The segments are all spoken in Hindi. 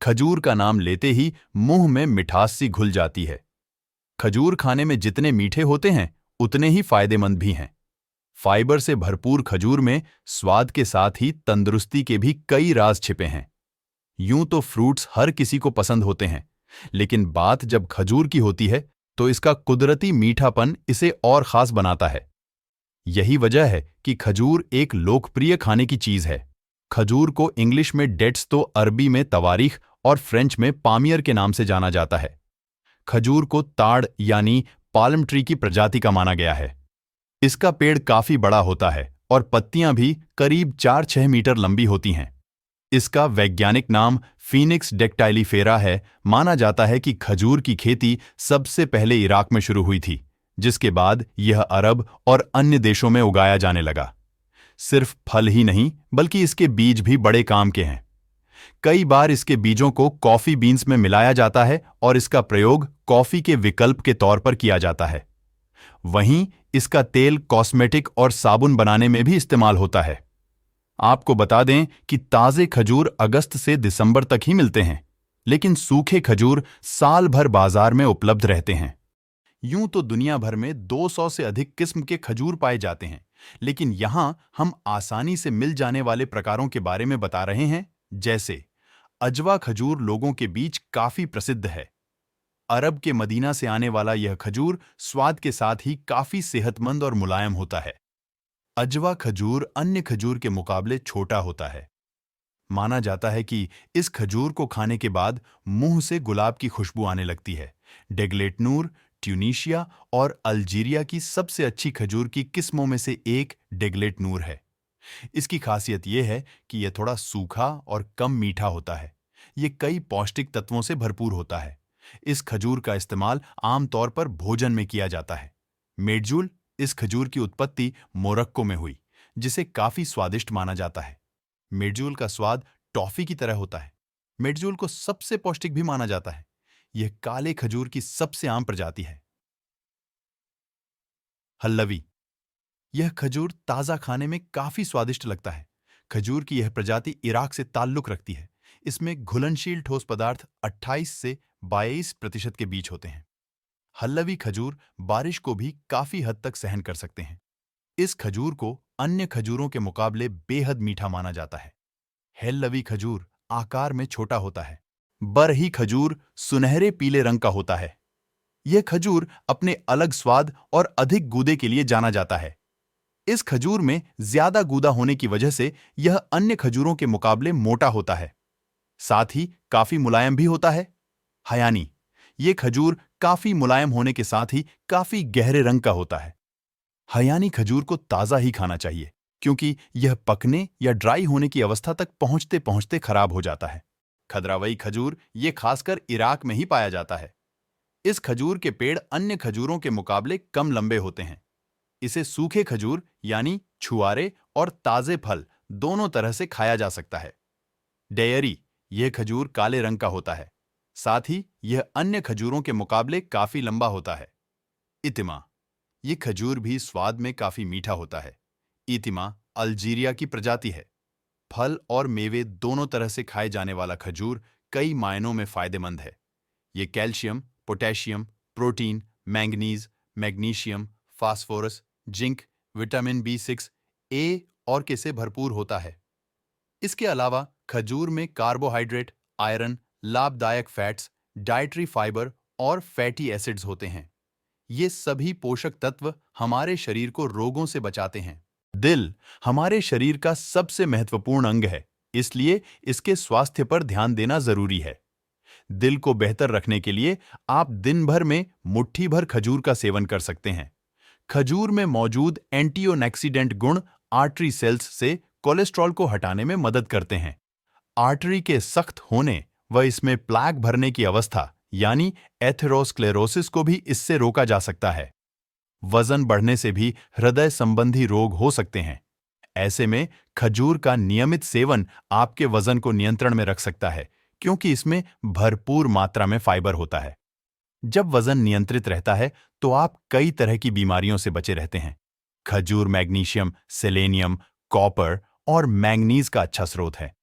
खजूर का नाम लेते ही मुंह में मिठास सी घुल जाती है। खजूर खाने में जितने मीठे होते हैं उतने ही फायदेमंद भी हैं। फाइबर से भरपूर खजूर में स्वाद के साथ ही तंदुरुस्ती के भी कई राज छिपे हैं। यूं तो फ्रूट्स हर किसी को पसंद होते हैं, लेकिन बात जब खजूर की होती है तो इसका कुदरती मीठापन इसे और खास बनाता है। यही वजह है कि खजूर एक लोकप्रिय खाने की चीज है। खजूर को इंग्लिश में डेट्स तो अरबी में तवारीख और फ्रेंच में पामियर के नाम से जाना जाता है। खजूर को ताड़ यानी पाल्म ट्री की प्रजाति का माना गया है। इसका पेड़ काफी बड़ा होता है और पत्तियां भी करीब 4-6 मीटर लंबी होती हैं। इसका वैज्ञानिक नाम फीनिक्स डेक्टाइलिफेरा है। माना जाता है कि खजूर की खेती सबसे पहले इराक में शुरू हुई थी, जिसके बाद यह अरब और अन्य देशों में उगाया जाने लगा। सिर्फ फल ही नहीं बल्कि इसके बीज भी बड़े काम के हैं। कई बार इसके बीजों को कॉफी बीन्स में मिलाया जाता है और इसका प्रयोग कॉफी के विकल्प के तौर पर किया जाता है। वहीं इसका तेल कॉस्मेटिक और साबुन बनाने में भी इस्तेमाल होता है। आपको बता दें कि ताजे खजूर अगस्त से दिसंबर तक ही मिलते हैं, लेकिन सूखे खजूर साल भर बाजार में उपलब्ध रहते हैं। यूं तो दुनिया भर में 200 से अधिक किस्म के खजूर पाए जाते हैं, लेकिन यहां हम आसानी से मिल जाने वाले प्रकारों के बारे में बता रहे हैं। जैसे अजवा खजूर लोगों के बीच काफी प्रसिद्ध है। अरब के मदीना से आने वाला यह खजूर स्वाद के साथ ही काफी सेहतमंद और मुलायम होता है। अजवा खजूर अन्य खजूर के मुकाबले छोटा होता है। माना जाता है कि इस खजूर को खाने के बाद मुंह से गुलाब की खुशबू आने लगती है। डेग्लेटनूर ट्यूनीशिया और अल्जीरिया की सबसे अच्छी खजूर की किस्मों में से एक डेग्लेटनूर है। इसकी खासियत यह है कि यह थोड़ा सूखा और कम मीठा होता है। यह कई पौष्टिक तत्वों से भरपूर होता है। इस खजूर का इस्तेमाल आमतौर पर भोजन में किया जाता है। मेडजूल इस खजूर की उत्पत्ति मोरक्को में हुई, जिसे काफी स्वादिष्ट माना जाता है। मेडजूल का स्वाद टॉफी की तरह होता है। मेडजूल को सबसे पौष्टिक भी माना जाता है। यह काले खजूर की सबसे आम प्रजाति है। हल्लवी यह खजूर ताजा खाने में काफी स्वादिष्ट लगता है। खजूर की यह प्रजाति इराक से ताल्लुक रखती है। इसमें घुलनशील ठोस पदार्थ 28 से 22% के बीच होते हैं। हल्लवी खजूर बारिश को भी काफी हद तक सहन कर सकते हैं। इस खजूर को अन्य खजूरों के मुकाबले बेहद मीठा माना जाता है। हेल्लवी खजूर आकार में छोटा होता है। बरही खजूर सुनहरे पीले रंग का होता है। यह खजूर अपने अलग स्वाद और अधिक गूदे के लिए जाना जाता है। इस खजूर में ज्यादा गूदा होने की वजह से यह अन्य खजूरों के मुकाबले मोटा होता है। साथ ही काफी मुलायम भी होता है। हयानी यह खजूर काफी मुलायम होने के साथ ही काफी गहरे रंग का होता है। हयानी खजूर को ताजा ही खाना चाहिए, क्योंकि यह पकने या ड्राई होने की अवस्था तक पहुंचते पहुंचते खराब हो जाता है। खद्रावई खजूर ये खासकर इराक में ही पाया जाता है। इस खजूर के पेड़ अन्य खजूरों के मुकाबले कम लंबे होते हैं। इसे सूखे खजूर यानी छुआरे और ताजे फल दोनों तरह से खाया जा सकता है। डेयरी यह खजूर काले रंग का होता है। साथ ही यह अन्य खजूरों के मुकाबले काफी लंबा होता है। इतिमा यह खजूर भी स्वाद में काफी मीठा होता है। इतिमा अल्जीरिया की प्रजाति है। फल और मेवे दोनों तरह से खाए जाने वाला खजूर कई मायनों में फायदेमंद है। ये calcium, potassium, protein, manganese, magnesium, phosphorus, zinc, vitamin B6, A और के से भरपूर होता है। इसके अलावा खजूर में कार्बोहाइड्रेट, आयरन, लाभदायक फैट्स, डाइटरी फाइबर और फैटी एसिड्स होते हैं। ये सभी पोषक तत्व हमारे शरीर को रोगों से बचाते हैं। दिल हमारे शरीर का सबसे महत्वपूर्ण अंग है, इसलिए इसके स्वास्थ्य पर ध्यान देना जरूरी है। दिल को बेहतर रखने के लिए आप दिन भर में मुट्ठी भर खजूर का सेवन कर सकते हैं। खजूर में मौजूद एंटीऑक्सीडेंट गुण आर्टरी सेल्स से कोलेस्ट्रॉल को हटाने में मदद करते हैं। आर्टरी के सख्त होने व इसमें प्लेक भरने की अवस्था यानी एथेरोस्क्लेरोसिस को भी इससे रोका जा सकता है। वजन बढ़ने से भी हृदय संबंधी रोग हो सकते हैं। ऐसे में खजूर का नियमित सेवन आपके वजन को नियंत्रण में रख सकता है, क्योंकि इसमें भरपूर मात्रा में फाइबर होता है। जब वजन नियंत्रित रहता है तो आप कई तरह की बीमारियों से बचे रहते हैं। खजूर मैग्नीशियम, सेलेनियम, कॉपर और मैंगनीज का अच्छा स्रोत है।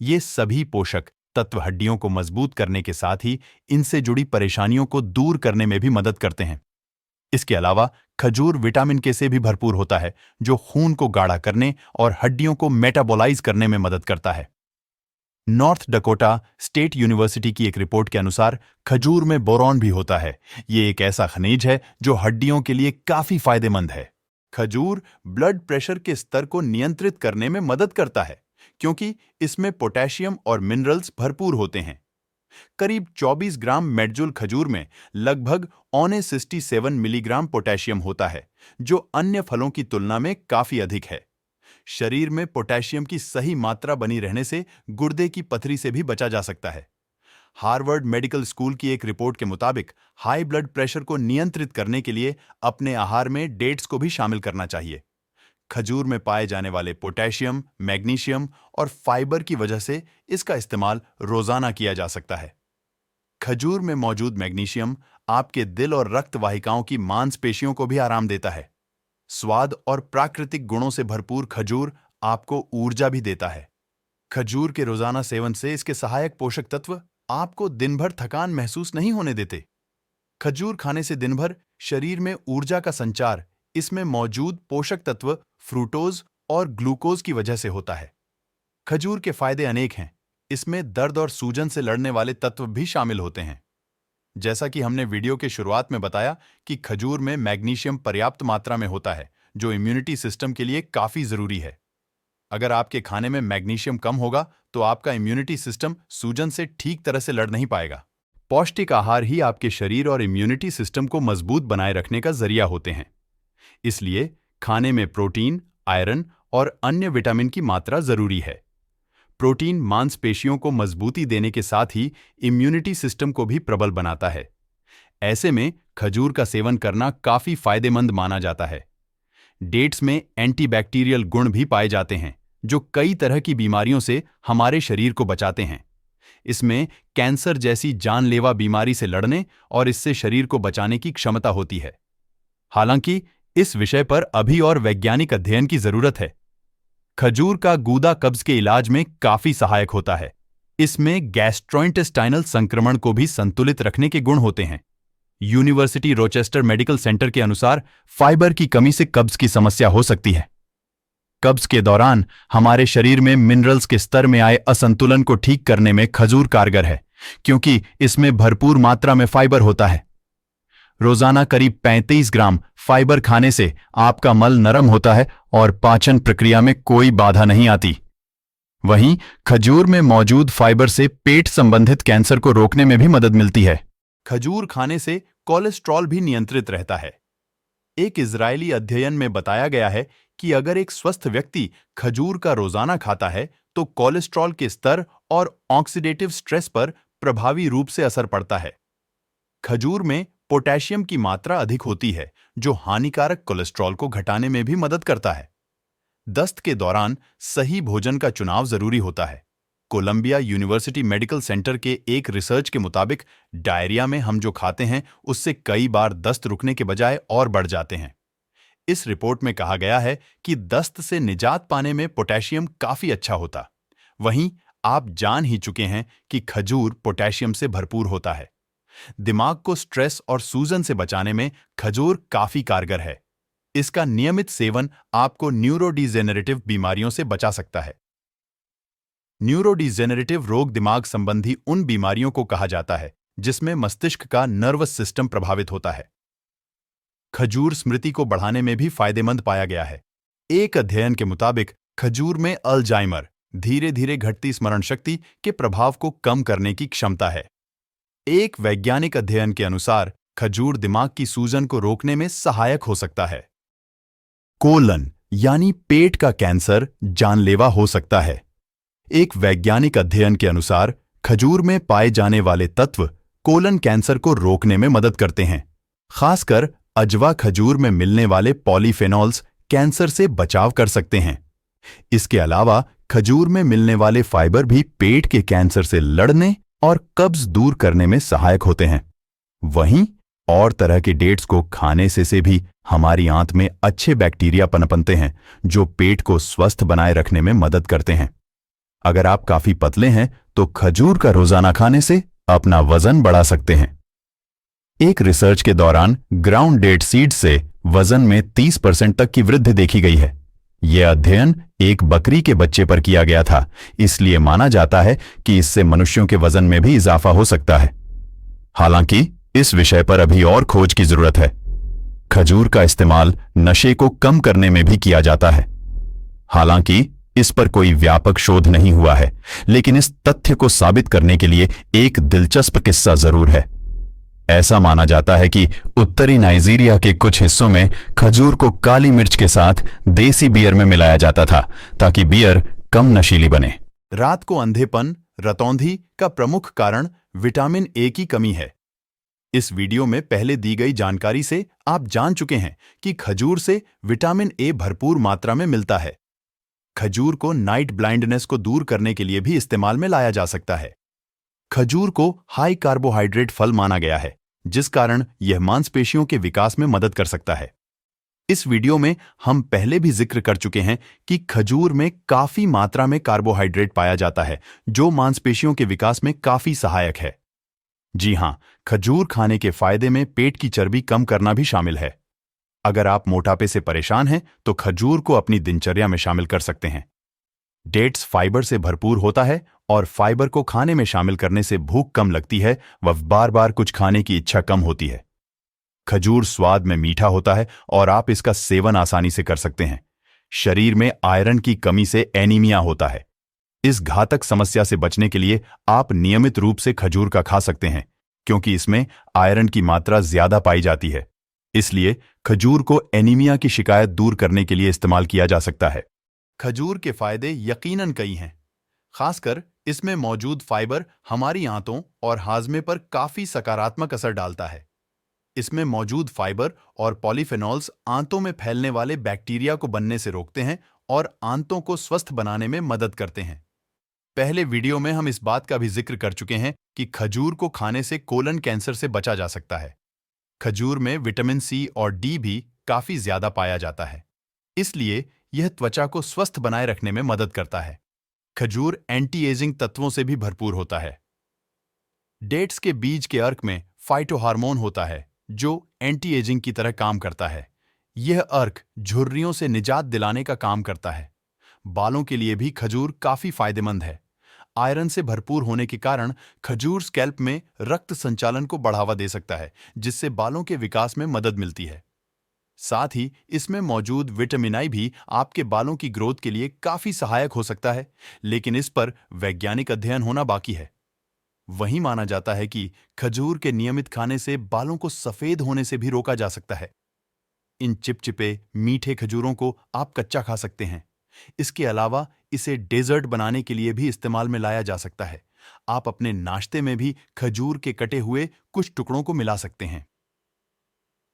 ये सभी पोषक तत्व हड्डियों को मजबूत करने के साथ ही इनसे जुड़ी परेशानियों को दूर करने में भी मदद करते हैं। इसके अलावा खजूर विटामिन के से भी भरपूर होता है, जो खून को गाढ़ा करने और हड्डियों को मेटाबोलाइज करने में मदद करता है। नॉर्थ डकोटा स्टेट यूनिवर्सिटी की एक रिपोर्ट के अनुसार खजूर में बोरॉन भी होता है। ये एक ऐसा खनिज है जो हड्डियों के लिए काफी फायदेमंद है। खजूर ब्लड प्रेशर के स्तर को नियंत्रित करने में मदद करता है, क्योंकि इसमें पोटेशियम और मिनरल्स भरपूर होते हैं। करीब 24 ग्राम मेडजूल खजूर में लगभग 67 मिलीग्राम पोटेशियम होता है, जो अन्य फलों की तुलना में काफी अधिक है। शरीर में पोटेशियम की सही मात्रा बनी रहने से गुर्दे की पथरी से भी बचा जा सकता है। हार्वर्ड मेडिकल स्कूल की एक रिपोर्ट के मुताबिक हाई ब्लड प्रेशर को नियंत्रित करने के लिए अपने आहार में डेट्स को भी शामिल करना चाहिए। खजूर में पाए जाने वाले पोटेशियम, मैग्नीशियम और फाइबर की वजह से इसका इस्तेमाल रोजाना किया जा सकता है। खजूर में मौजूद मैग्नीशियम आपके दिल और रक्त वाहिकाओं की मांसपेशियों को भी आराम देता है। स्वाद और प्राकृतिक गुणों से भरपूर खजूर आपको ऊर्जा भी देता है। खजूर के रोजाना सेवन से इसके सहायक पोषक तत्व आपको दिन भर थकान महसूस नहीं होने देते। खजूर खाने से दिन भर शरीर में ऊर्जा का संचार इसमें मौजूद पोषक तत्व फ्रूटोज और ग्लूकोज की वजह से होता है। खजूर के फायदे अनेक हैं। इसमें दर्द और सूजन से लड़ने वाले तत्व भी शामिल होते हैं। जैसा कि हमने वीडियो के शुरुआत में बताया कि खजूर में मैग्नीशियम पर्याप्त मात्रा में होता है, जो इम्यूनिटी सिस्टम के लिए काफी जरूरी है। अगर आपके खाने में मैग्नीशियम कम होगा तो आपका इम्यूनिटी सिस्टम सूजन से ठीक तरह से लड़ नहीं पाएगा। पौष्टिक आहार ही आपके शरीर और इम्यूनिटी सिस्टम को मजबूत बनाए रखने का जरिया होते हैं। इसलिए खाने में प्रोटीन, आयरन और अन्य विटामिन की मात्रा जरूरी है। प्रोटीन मांसपेशियों को मजबूती देने के साथ ही इम्यूनिटी सिस्टम को भी प्रबल बनाता है। ऐसे में खजूर का सेवन करना काफी फायदेमंद माना जाता है। डेट्स में एंटीबैक्टीरियल गुण भी पाए जाते हैं, जो कई तरह की बीमारियों से हमारे शरीर को बचाते हैं। इसमें कैंसर जैसी जानलेवा बीमारी से लड़ने और इससे शरीर को बचाने की क्षमता होती है। हालांकि इस विषय पर अभी और वैज्ञानिक अध्ययन की जरूरत है। खजूर का गूदा कब्ज के इलाज में काफी सहायक होता है। इसमें गैस्ट्रोइंटेस्टाइनल संक्रमण को भी संतुलित रखने के गुण होते हैं। यूनिवर्सिटी रोचेस्टर मेडिकल सेंटर के अनुसार फाइबर की कमी से कब्ज की समस्या हो सकती है। कब्ज के दौरान हमारे शरीर में मिनरल्स के स्तर में आए असंतुलन को ठीक करने में खजूर कारगर है, क्योंकि इसमें भरपूर मात्रा में फाइबर होता है। रोजाना करीब 35 ग्राम फाइबर खाने से आपका मल नरम होता है और पाचन प्रक्रिया में कोई बाधा नहीं आती। वहीं खजूर में मौजूद फाइबर से पेट संबंधित कैंसर को रोकने में भी मदद मिलती है। खजूर खाने से कोलेस्ट्रॉल भी नियंत्रित रहता है। एक इजरायली अध्ययन में बताया गया है कि अगर एक स्वस्थ व्यक्ति खजूर का रोजाना खाता है तो कोलेस्ट्रॉल के स्तर और ऑक्सीडेटिव स्ट्रेस पर प्रभावी रूप से असर पड़ता है। खजूर में पोटेशियम की मात्रा अधिक होती है, जो हानिकारक कोलेस्ट्रॉल को घटाने में भी मदद करता है। दस्त के दौरान सही भोजन का चुनाव जरूरी होता है। कोलंबिया यूनिवर्सिटी मेडिकल सेंटर के एक रिसर्च के मुताबिक डायरिया में हम जो खाते हैं उससे कई बार दस्त रुकने के बजाय और बढ़ जाते हैं। इस रिपोर्ट में कहा गया है कि दस्त से निजात पाने में पोटेशियम काफी अच्छा होता। वहीं आप जान ही चुके हैं कि खजूर पोटेशियम से भरपूर होता है। दिमाग को स्ट्रेस और सूजन से बचाने में खजूर काफी कारगर है। इसका नियमित सेवन आपको न्यूरोडिजेनरेटिव बीमारियों से बचा सकता है। न्यूरोडिजेनरेटिव रोग दिमाग संबंधी उन बीमारियों को कहा जाता है जिसमें मस्तिष्क का नर्वस सिस्टम प्रभावित होता है। खजूर स्मृति को बढ़ाने में भी फायदेमंद पाया गया है। एक अध्ययन के मुताबिक खजूर में अल्जाइमर, धीरे धीरे घटती स्मरण शक्ति के प्रभाव को कम करने की क्षमता है। एक वैज्ञानिक अध्ययन के अनुसार खजूर दिमाग की सूजन को रोकने में सहायक हो सकता है। कोलन यानी पेट का कैंसर जानलेवा हो सकता है। एक वैज्ञानिक अध्ययन के अनुसार खजूर में पाए जाने वाले तत्व कोलन कैंसर को रोकने में मदद करते हैं। खासकर अजवा खजूर में मिलने वाले पॉलीफेनॉल्स कैंसर से बचाव कर सकते हैं। इसके अलावा खजूर में मिलने वाले फाइबर भी पेट के कैंसर से लड़ने और कब्ज दूर करने में सहायक होते हैं। वहीं और तरह के डेट्स को खाने से भी हमारी आंत में अच्छे बैक्टीरिया पनपते हैं, जो पेट को स्वस्थ बनाए रखने में मदद करते हैं। अगर आप काफी पतले हैं तो खजूर का रोजाना खाने से अपना वजन बढ़ा सकते हैं। एक रिसर्च के दौरान ग्राउंड डेट सीड से वजन में 30% तक की वृद्धि देखी गई है। यह अध्ययन एक बकरी के बच्चे पर किया गया था, इसलिए माना जाता है कि इससे मनुष्यों के वजन में भी इजाफा हो सकता है। हालांकि इस विषय पर अभी और खोज की जरूरत है। खजूर का इस्तेमाल नशे को कम करने में भी किया जाता है। हालांकि इस पर कोई व्यापक शोध नहीं हुआ है, लेकिन इस तथ्य को साबित करने के लिए एक दिलचस्प किस्सा जरूर है। ऐसा माना जाता है कि उत्तरी नाइजीरिया के कुछ हिस्सों में खजूर को काली मिर्च के साथ देसी बियर में मिलाया जाता था ताकि बियर कम नशीली बने। रात को अंधेपन, रतौंधी का प्रमुख कारण विटामिन ए की कमी है। इस वीडियो में पहले दी गई जानकारी से आप जान चुके हैं कि खजूर से विटामिन ए भरपूर मात्रा में मिलता है। खजूर को नाइट ब्लाइंडनेस को दूर करने के लिए भी इस्तेमाल में लाया जा सकता है। खजूर को हाई कार्बोहाइड्रेट फल माना गया है, जिस कारण यह मांसपेशियों के विकास में मदद कर सकता है। इस वीडियो में हम पहले भी जिक्र कर चुके हैं कि खजूर में काफी मात्रा में कार्बोहाइड्रेट पाया जाता है, जो मांसपेशियों के विकास में काफी सहायक है। जी हां, खजूर खाने के फायदे में पेट की चर्बी कम करना भी शामिल है। अगर आप मोटापे से परेशान हैं तो खजूर को अपनी दिनचर्या में शामिल कर सकते हैं। डेट्स फाइबर से भरपूर होता है और फाइबर को खाने में शामिल करने से भूख कम लगती है व बार बार कुछ खाने की इच्छा कम होती है। खजूर स्वाद में मीठा होता है और आप इसका सेवन आसानी से कर सकते हैं। शरीर में आयरन की कमी से एनीमिया होता है। इस घातक समस्या से बचने के लिए आप नियमित रूप से खजूर का खा सकते हैं, क्योंकि इसमें आयरन की मात्रा ज्यादा पाई जाती है। इसलिए खजूर को एनीमिया की शिकायत दूर करने के लिए इस्तेमाल किया जा सकता है। खजूर के फायदे यकीनन कई हैं। खासकर इसमें मौजूद फाइबर हमारी आंतों और हाजमे पर काफी सकारात्मक असर डालता है। इसमें मौजूद फाइबर और पॉलीफेनॉल्स आंतों में फैलने वाले बैक्टीरिया को बनने से रोकते हैं और आंतों को स्वस्थ बनाने में मदद करते हैं। पहले वीडियो में हम इस बात का भी जिक्र कर चुके हैं कि खजूर को खाने से कोलन कैंसर से बचा जा सकता है। खजूर में विटामिन सी और डी भी काफी ज्यादा पाया जाता है, इसलिए यह त्वचा को स्वस्थ बनाए रखने में मदद करता है। खजूर एंटी एजिंग तत्वों से भी भरपूर होता है। डेट्स के बीज के अर्क में फाइटोहार्मोन होता है, जो एंटी एजिंग की तरह काम करता है। यह अर्क झुर्रियों से निजात दिलाने का काम करता है। बालों के लिए भी खजूर काफी फायदेमंद है। आयरन से भरपूर होने के कारण खजूर स्कैल्प में रक्त संचालन को बढ़ावा दे सकता है, जिससे बालों के विकास में मदद मिलती है। साथ ही इसमें मौजूद विटामिन ई भी आपके बालों की ग्रोथ के लिए काफी सहायक हो सकता है, लेकिन इस पर वैज्ञानिक अध्ययन होना बाकी है। वहीं माना जाता है कि खजूर के नियमित खाने से बालों को सफेद होने से भी रोका जा सकता है। इन चिपचिपे मीठे खजूरों को आप कच्चा खा सकते हैं। इसके अलावा इसे डेजर्ट बनाने के लिए भी इस्तेमाल में लाया जा सकता है। आप अपने नाश्ते में भी खजूर के कटे हुए कुछ टुकड़ों को मिला सकते हैं।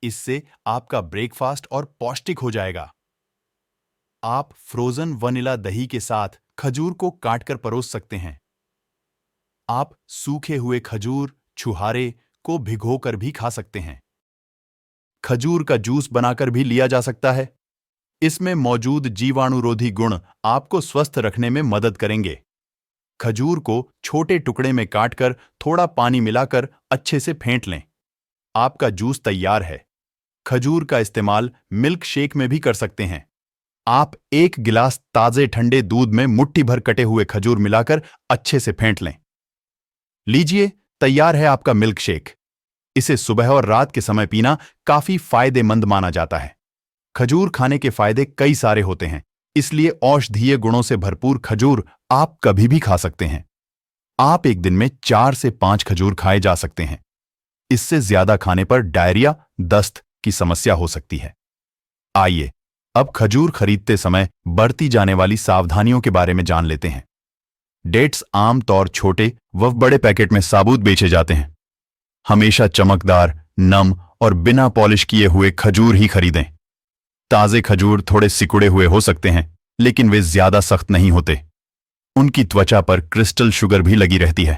इससे आपका ब्रेकफास्ट और पौष्टिक हो जाएगा। आप फ्रोजन वनीला दही के साथ खजूर को काटकर परोस सकते हैं। आप सूखे हुए खजूर छुहारे को भिगोकर भी खा सकते हैं। खजूर का जूस बनाकर भी लिया जा सकता है। इसमें मौजूद जीवाणुरोधी गुण आपको स्वस्थ रखने में मदद करेंगे। खजूर को छोटे टुकड़े में काटकर थोड़ा पानी मिलाकर अच्छे से फेंट लें। आपका जूस तैयार है। खजूर का इस्तेमाल मिल्क शेक में भी कर सकते हैं। आप एक गिलास ताजे ठंडे दूध में मुट्ठी भर कटे हुए खजूर मिलाकर अच्छे से फेंट लें। लीजिए, तैयार है आपका मिल्क शेक। इसे सुबह और रात के समय पीना काफी फायदेमंद माना जाता है। खजूर खाने के फायदे कई सारे होते हैं, इसलिए औषधीय गुणों से भरपूर खजूर आप कभी भी खा सकते हैं। आप एक दिन में 4 से 5 खजूर खाए जा सकते हैं। इससे ज्यादा खाने पर डायरिया, दस्त की समस्या हो सकती है। आइए अब खजूर खरीदते समय बरती जाने वाली सावधानियों के बारे में जान लेते हैं। डेट्स आमतौर छोटे व बड़े पैकेट में साबुत बेचे जाते हैं। हमेशा चमकदार, नम और बिना पॉलिश किए हुए खजूर ही खरीदें। ताजे खजूर थोड़े सिकुड़े हुए हो सकते हैं, लेकिन वे ज्यादा सख्त नहीं होते। उनकी त्वचा पर क्रिस्टल शुगर भी लगी रहती है।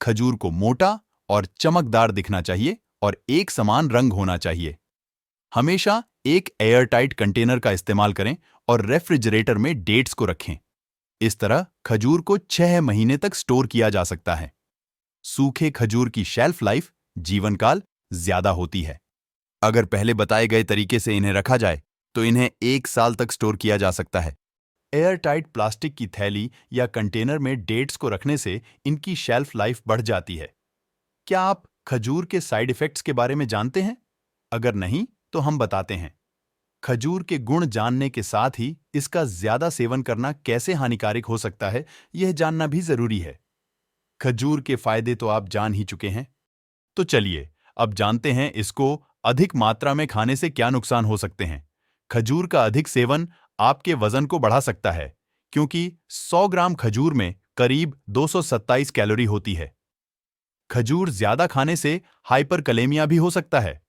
खजूर को मोटा और चमकदार दिखना चाहिए और एक समान रंग होना चाहिए। हमेशा एक एयरटाइट कंटेनर का इस्तेमाल करें और रेफ्रिजरेटर में डेट्स को रखें। इस तरह खजूर को 6 महीने तक स्टोर किया जा सकता है। सूखे खजूर की शेल्फ लाइफ, जीवन काल, ज्यादा होती है। अगर पहले बताए गए तरीके से इन्हें रखा जाए तो इन्हें 1 साल तक स्टोर किया जा सकता है। एयर टाइट प्लास्टिक की थैली या कंटेनर में डेट्स को रखने से इनकी शेल्फ लाइफ बढ़ जाती है। क्या आप खजूर के साइड इफेक्ट्स के बारे में जानते हैं? अगर नहीं, तो हम बताते हैं। खजूर के गुण जानने के साथ ही इसका ज्यादा सेवन करना कैसे हानिकारक हो सकता है, यह जानना भी जरूरी है। खजूर के फायदे तो आप जान ही चुके हैं। तो चलिए, अब जानते हैं इसको अधिक मात्रा में खाने से क्या नुकसान हो सकते हैं। खजूर का अधिक सेवन आपके वजन को बढ़ा सकता है, क्योंकि 100 ग्राम खजूर में करीब 227 कैलोरी होती है। खजूर ज्यादा खाने से हाइपरकलेमिया भी हो सकता है।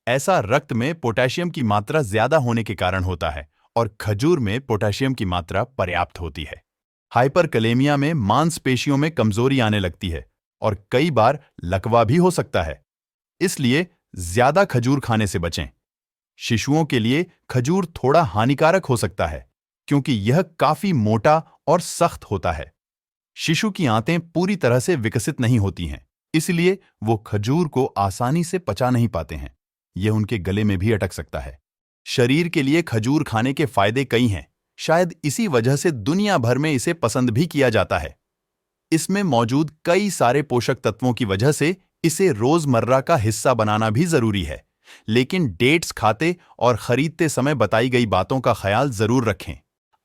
ऐसा रक्त में पोटेशियम की मात्रा ज्यादा होने के कारण होता है और खजूर में पोटेशियम की मात्रा पर्याप्त होती है। हाइपरकलेमिया में मांसपेशियों में कमजोरी आने लगती है और कई बार लकवा भी हो सकता है। इसलिए ज्यादा खजूर खाने से बचें। शिशुओं के लिए खजूर थोड़ा हानिकारक हो सकता है, क्योंकि यह काफी मोटा और सख्त होता है। शिशु की आंतें पूरी तरह से विकसित नहीं होती हैं, इसलिए वो खजूर को आसानी से पचा नहीं पाते हैं। यह उनके गले में भी अटक सकता है। शरीर के लिए खजूर खाने के फायदे कई हैं। शायद इसी वजह से दुनिया भर में इसे पसंद भी किया जाता है। इसमें मौजूद कई सारे पोषक तत्वों की वजह से इसे रोजमर्रा का हिस्सा बनाना भी जरूरी है। लेकिन डेट्स खाते और खरीदते समय बताई गई बातों का ख्याल जरूर रखें।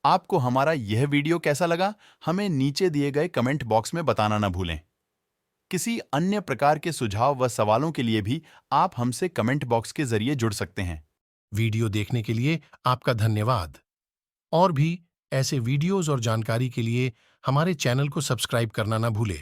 आपको हमारा यह वीडियो कैसा लगा, हमें नीचे दिए गए कमेंट बॉक्स में बताना न भूलें। किसी अन्य प्रकार के सुझाव व सवालों के लिए भी आप हमसे कमेंट बॉक्स के जरिए जुड़ सकते हैं। वीडियो देखने के लिए आपका धन्यवाद। और भी ऐसे वीडियोज और जानकारी के लिए हमारे चैनल को सब्सक्राइब करना ना भूलें।